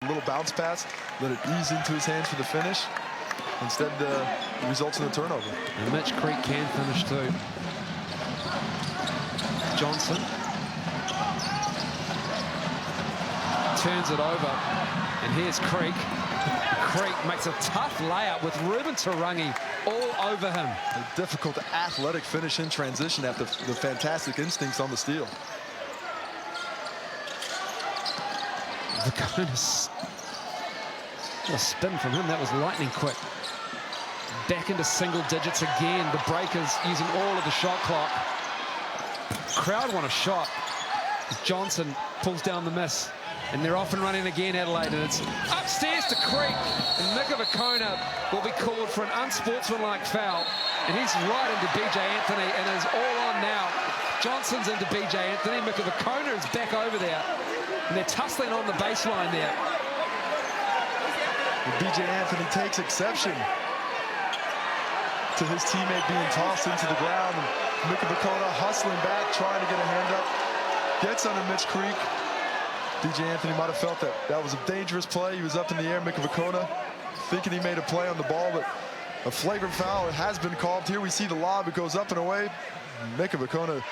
A little bounce pass, let it ease into his hands for the finish. Instead, it results in a turnover. And Mitch Creek can finish too. Johnson turns it over, and here's Creek. Creek makes a tough layup with Ruben Tarangi all over him. A difficult athletic finish in transition after the fantastic instincts on the steal. Vukona's a spin from him. That was lightning quick. Back into single digits again. The Breakers using all of the shot clock. Crowd want a shot. Johnson pulls down the miss. And they're off and running again, Adelaide. And it's upstairs to Creek. And Mika Vukona will be called for an unsportsmanlike foul. And he's right into BJ Anthony and is all on now. Johnson's into BJ Anthony. Mika Vukona is back over there. And they're tussling on the baseline there. BJ Anthony takes exception to his teammate being tossed into the ground. And Mika Vukona hustling back, trying to get a hand up. Gets under Mitch Creek. BJ Anthony might have felt that that was a dangerous play. He was up in the air. Mika Vukona thinking he made a play on the ball, but a flagrant foul has been called. Here we see the lob. It goes up and away. Mika Vukona,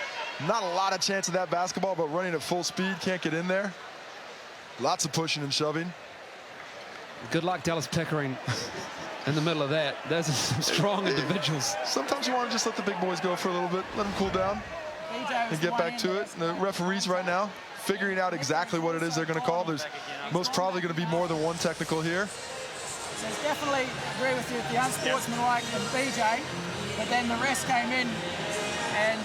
not a lot of chance of that basketball, but running at full speed, can't get in there. Lots of pushing and shoving. Good luck, Dallas Pickering, in the middle of that. Those are some strong individuals. Sometimes you want to just let the big boys go for a little bit, let them cool down, and get back to it. The referees right now figuring out exactly what it is they're going to call. There's most probably going to be more than one technical here. So definitely agree with you, the unsportsmanlike of BJ, but then the rest came in and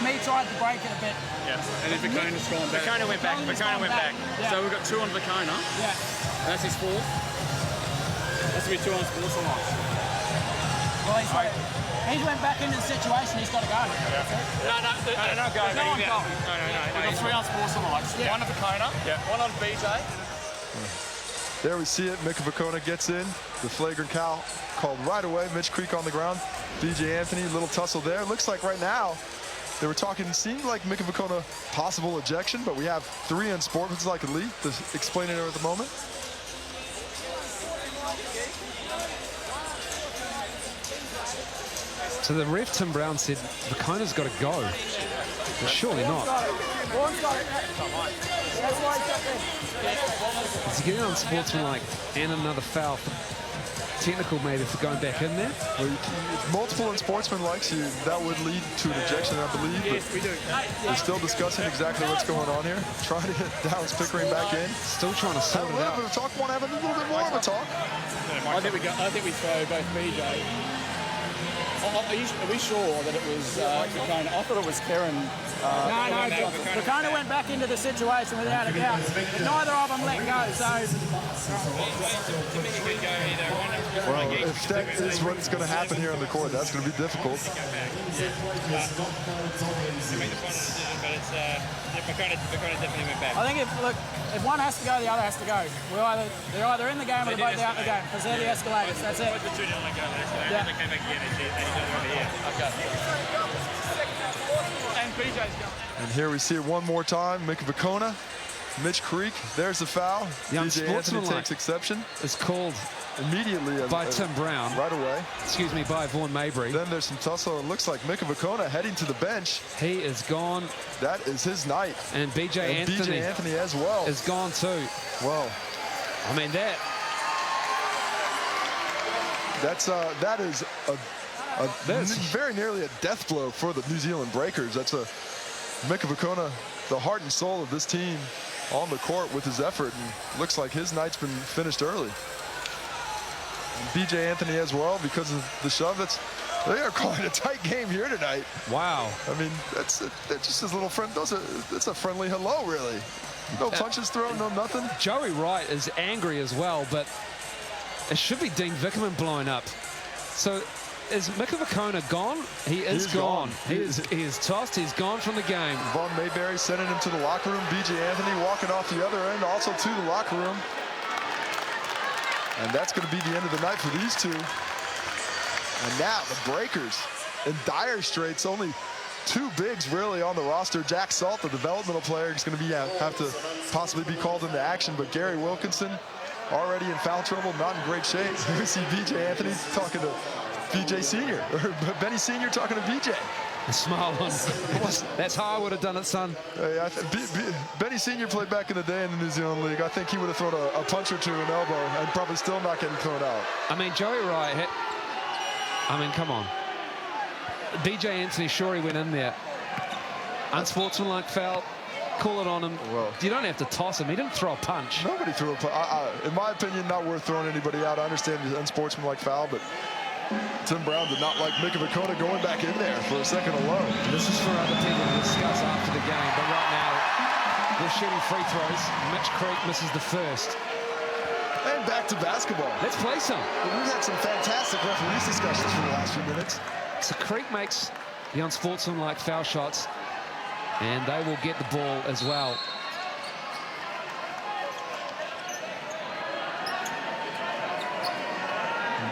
me tried to break it a bit. Yeah, and then Vukona's gone back. Vukona went back. Vukona went back. Yeah. So we've got 2 on Vukona. Yeah. That's his 4th. That's to be 2 on sportsmanlike. Well, he went back into the situation. He's got to go. No, go. No, we've got 3 on sportsmanlike. Yeah. 1 on Vukona. Yeah. 1 on BJ. There we see it. Mika Vukona gets in. The flagrant foul called right away. Mitch Creek on the ground. BJ Anthony, a little tussle there. Looks like right now they were talking, seemed like Mika Vukona possible ejection, but we have 3 unsportsmanlike elite to explain it at the moment. So the ref, Tim Brown, said Vukona's got to go. But surely not. Is he getting unsportsmanlike and another foul? Technical maybe for going back in there? Well, multiple unsportsmanlikes, that would lead to an ejection, I believe. Yes, we do. We're still discussing exactly what's going on here. Trying to get Dallas Pickering back in. Still trying to sort it out. A little bit of talk. Want to have a little bit more of a talk? I think we throw both BJ. Are we sure that it was Vukona? I thought it was Karen. No, Vukona went back into the situation without a doubt. Neither of them let go, so... Well, if that is what's going to happen here on the court, that's going to be difficult. I think if one has to go, the other has to go. They're either in the game or they're both out of the game, because they're the escalators. That's it. Yeah. And here we see it one more time. Mika Vukona, Mitch Creek. There's the foul. The BJ Anthony takes exception. It's called immediately by Tim Brown. Right away. Excuse me, by Vaughn Mabry. Then there's some tussle. It looks like Mika Vukona heading to the bench. He is gone. That is his night. And BJ Anthony as well is gone too. Well, I mean that is very nearly a death blow for the New Zealand Breakers. That's Mika Vukona, the heart and soul of this team, on the court with his effort, and looks like his night's been finished early. And BJ Anthony as well, because of the shove. They are calling a tight game here tonight. Wow. I mean, that's just his little friend. That's a friendly hello, really. No punches thrown, no nothing. Joey Wright is angry as well, but it should be Dean Vickerman blowing up. So is Mika Vukona gone? He is gone. He is tossed. He's gone from the game. Vaughn Mayberry sending him to the locker room. BJ Anthony walking off the other end, also to the locker room. And that's going to be the end of the night for these two. And now the Breakers in dire straits, only two bigs really on the roster. Jack Salt, the developmental player, is going to have to possibly be called into action, but Gary Wilkinson already in foul trouble, not in great shape. We see BJ Anthony talking to BJ Sr., or Benny Sr. talking to BJ. The smile on. That's how I would have done it, son. Hey, Benny Sr. played back in the day in the New Zealand League. I think he would have thrown a punch or two, an elbow, and probably still not getting thrown out. I mean, Joey Wright, come on. BJ Anthony, sure, he went in there. Unsportsmanlike foul. Call it on him. Well, you don't have to toss him. He didn't throw a punch. Nobody threw a punch. In my opinion, not worth throwing anybody out. I understand the unsportsmanlike foul, but Tim Brown did not like Mika Vukona going back in there for a second alone. This is for other people to discuss after the game, but right now we're shooting free throws. Mitch Creek misses the first. And back to basketball. Let's play some. We've had some fantastic referees discussions for the last few minutes. So Creek makes the unsportsmanlike foul shots, and they will get the ball as well.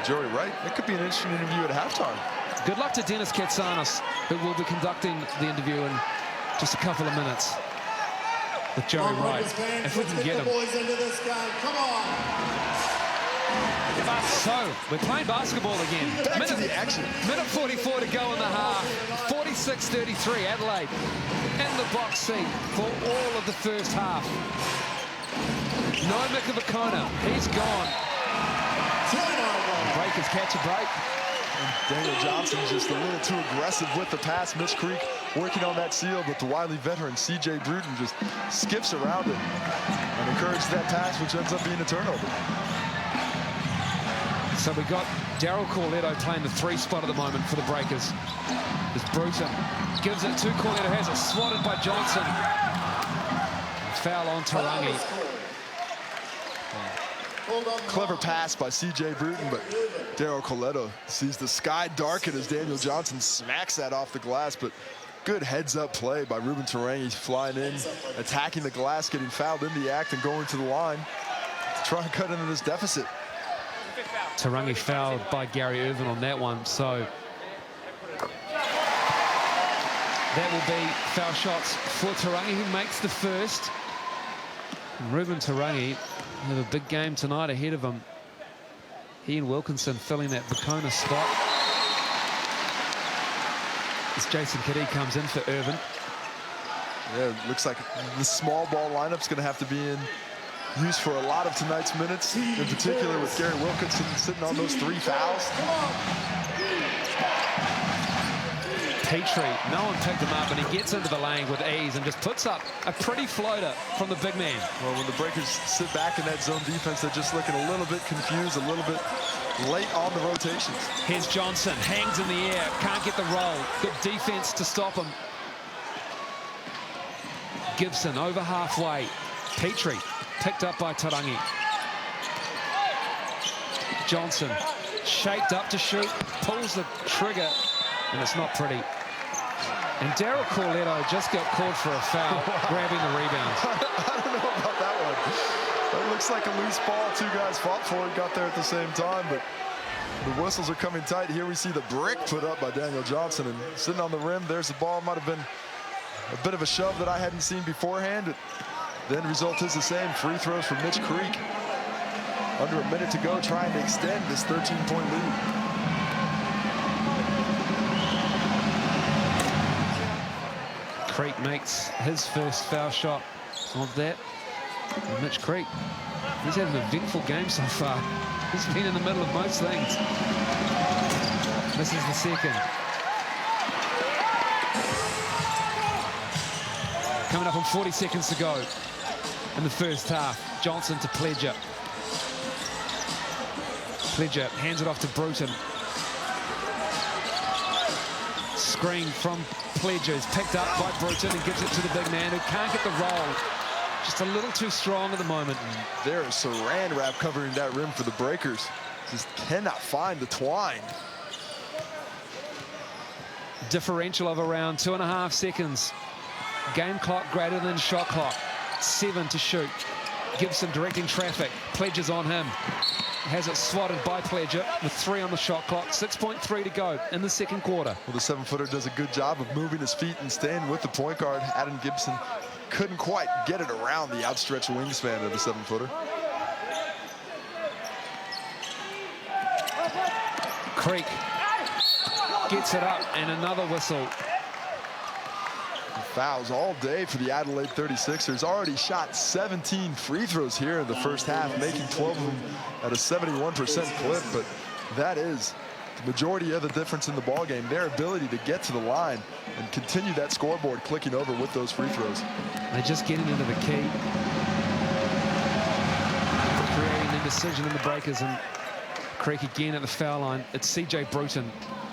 Joey Wright, it could be an interesting interview at halftime. Good luck to Dennis Katsanis, who will be conducting the interview in just a couple of minutes with Joey Wright. If we can get him. Come on. So, we're playing basketball again. Back to the action. Minute 44 to go in the half. 46-33, Adelaide in the box seat for all of the first half. No Mika Vukona, he's gone. Breakers catch a break. And Daniel Johnson just a little too aggressive with the pass. Mitch Creek working on that seal, but the wily veteran C.J. Bruton just skips around it and encourages that pass, which ends up being a turnover. So we got Daryl Corletto playing the 3 spot at the moment for the Breakers. As Bruton gives it to Corletto, has it swatted by Johnson. Foul on Tarangi. Clever pass by C.J. Bruton, but Daryl Corletto sees the sky darken as Daniel Johnson smacks that off the glass, but good heads-up play by Ruben Tarangi, flying in, attacking the glass, getting fouled in the act, and going to the line to try and cut into this deficit. Tarangi fouled by Gary Irvin on that one, so that will be foul shots for Tarangi, who makes the first. And Ruben Tarangi have a big game tonight ahead of him. He and Wilkinson filling that Vukona spot. As Jason Kadee comes in for Irvin. Yeah, it looks like the small ball lineup's going to have to be in use for a lot of tonight's minutes, in particular with Gary Wilkinson sitting on those 3 fouls. Petrie, no one picked him up, and he gets into the lane with ease and just puts up a pretty floater from the big man. Well, when the Breakers sit back in that zone defense, they're just looking a little bit confused, a little bit late on the rotations. Here's Johnson, hangs in the air, can't get the roll. Good defense to stop him. Gibson over halfway. Petrie picked up by Tarangi. Johnson shaped up to shoot, pulls the trigger, and it's not pretty. And Daryl Corletto just got called for a foul, grabbing the rebound. I don't know about that one. It looks like a loose ball. 2 guys fought for it, got there at the same time, but the whistles are coming tight. Here we see the brick put up by Daniel Johnson, and sitting on the rim, there's the ball. Might have been a bit of a shove that I hadn't seen beforehand. But the end result is the same. Free throws for Mitch Creek. Under a minute to go, trying to extend this 13-point lead. Creek makes his first foul shot of that. And Mitch Creek, he's had an eventful game so far. He's been in the middle of most things. This is the second. Coming up on 40 seconds to go in the first half. Johnson to Pledger. Pledger hands it off to Bruton. Screen from Pledger is picked up by Bruton and gives it to the big man who can't get the roll. Just a little too strong at the moment. There is Saran wrap covering that rim for the Breakers. Just cannot find the twine. Differential of around 2.5 seconds. Game clock greater than shot clock. 7 to shoot. Gibson directing traffic. Pledger's on him. has it swatted by Pledger with 3 on the shot clock. 6.3 to go in the second quarter. Well, the 7-footer does a good job of moving his feet and staying with the point guard. Adam Gibson couldn't quite get it around the outstretched wingspan of the 7-footer. Creek gets it up, and another whistle. Fouls all day for the Adelaide 36ers. Already shot 17 free throws here in the first half, making 12 of them at a 71% clip. But that is the majority of the difference in the ballgame. Their ability to get to the line and continue that scoreboard clicking over with those free throws. They're just getting into the key, creating indecision in the breakers, and Creek again at the foul line. It's CJ Bruton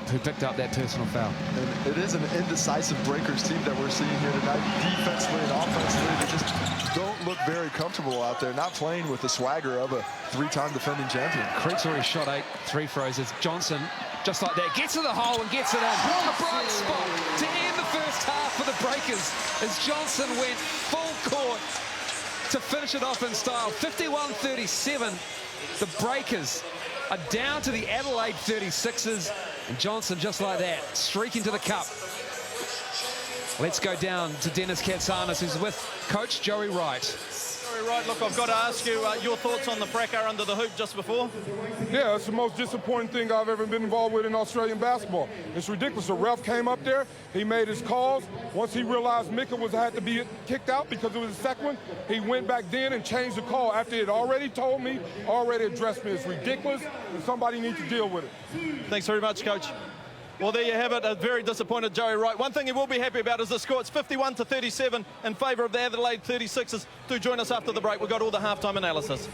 who picked up that personal foul. And it is an indecisive breakers team that we're seeing here tonight. Defensively and offensively, they just don't look very comfortable out there, not playing with the swagger of a 3-time defending champion. Creek's already shot 8 free throws as Johnson, just like that, gets to the hole and gets it in. A bright spot to end the first half for the Breakers as Johnson went full court to finish it off in style. 51-37. The Breakers are down to the Adelaide 36ers, and Johnson, just like that, streaking to the cup. Let's go down to Dennis Katsanis, who's with Coach Joey Wright. Joey Wright, look, I've got to ask you your thoughts on the fracas under the hoop just before. Yeah, it's the most disappointing thing I've ever been involved with in Australian basketball. It's ridiculous. The ref came up there, he made his calls. Once he realized Mika had to be kicked out because it was the second one, he went back then and changed the call after he had already told me, already addressed me. It's ridiculous, and somebody needs to deal with it. Thanks very much, Coach. Well, there you have it, a very disappointed Joey Wright. One thing he will be happy about is the score. It's 51-37 in favour of the Adelaide 36ers. Do join us after the break. We've got all the halftime analysis.